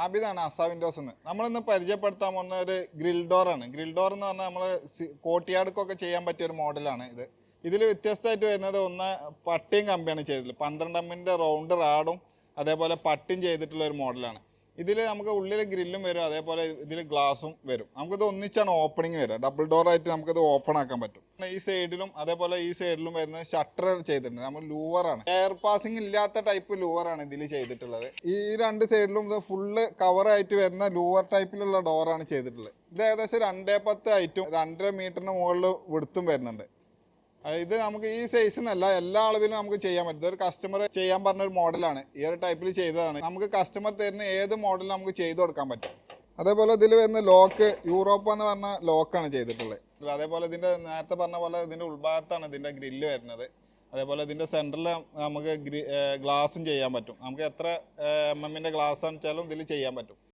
ആബിദാണ് അസ വിൻഡോസ് എന്ന്. നമ്മളിന്ന് പരിചയപ്പെടുത്താൻ പോകുന്ന ഒരു ഗ്രിൽ ഡോറാണ്. ഗ്രിൽ ഡോർ എന്ന് പറഞ്ഞാൽ നമ്മൾ കോട്ടിയാടുക്കൊക്കെ ചെയ്യാൻ പറ്റിയ ഒരു മോഡലാണ് ഇത്. ഇതിൽ വ്യത്യസ്തമായിട്ട് വരുന്നത് ഒന്ന് പട്ടിയും കമ്പിയാണ് ചെയ്തിട്ടുള്ളത്. 12 എമ്മിൻ്റെ റൗണ്ട് റാഡും അതേപോലെ പട്ടിയും ചെയ്തിട്ടുള്ള ഒരു മോഡലാണ്. ഇതിൽ നമുക്ക് ഉള്ളിൽ ഗ്രില്ലും വരും, അതേപോലെ ഇതിൽ ഗ്ലാസും വരും. നമുക്കിത് ഒന്നിച്ചാണ് ഓപ്പണിങ് വരിക. ഡബിൾ ഡോറായിട്ട് നമുക്കിത് ഓപ്പൺ ആക്കാൻ പറ്റും. ഈ സൈഡിലും അതേപോലെ ഈ സൈഡിലും വരുന്ന ഷട്ടർ ചെയ്തിട്ടുണ്ട്. നമ്മൾ ലൂവറാണ്, എയർ പാസിങ് ഇല്ലാത്ത ടൈപ്പ് ലൂവറാണ് ഇതിൽ ചെയ്തിട്ടുള്ളത്. ഈ രണ്ട് സൈഡിലും ഇത് ഫുള്ള് കവറായിട്ട് വരുന്ന ലൂവർ ടൈപ്പിലുള്ള ഡോറാണ് ചെയ്തിട്ടുള്ളത്. ഇത് ഏകദേശം 2.10 ഹൈറ്റും 2.5 മീറ്ററിന് മുകളിൽ വിടുത്തും വരുന്നുണ്ട്. ഇത് നമുക്ക് ഈ സൈസിൽ നിന്നല്ല, എല്ലാ അളവിലും നമുക്ക് ചെയ്യാൻ പറ്റും. ഇതൊരു കസ്റ്റമർ ചെയ്യാൻ പറഞ്ഞൊരു മോഡലാണ്, ഈ ഒരു ടൈപ്പിൽ ചെയ്തതാണ്. നമുക്ക് കസ്റ്റമർ തരുന്ന ഏത് മോഡലും നമുക്ക് ചെയ്ത് കൊടുക്കാൻ പറ്റും. അതേപോലെ ഇതിൽ വരുന്ന ലോക്ക് യൂറോപ്പ് എന്ന് പറഞ്ഞ ലോക്കാണ് ചെയ്തിട്ടുള്ളത്. അതേപോലെ ഇതിൻ്റെ നേരത്തെ പറഞ്ഞ പോലെ ഇതിൻ്റെ ഉൾഭാഗത്താണ് ഇതിൻ്റെ ഗ്രില്ല് വരുന്നത്. അതേപോലെ ഇതിൻ്റെ സെൻറ്ററിൽ നമുക്ക് ഗ്ലാസും ചെയ്യാൻ പറ്റും. നമുക്ക് എത്ര എം എമ്മിൻ്റെ ഗ്ലാസ് ആണെന്ന് വെച്ചാലും ഇതിൽ ചെയ്യാൻ പറ്റും.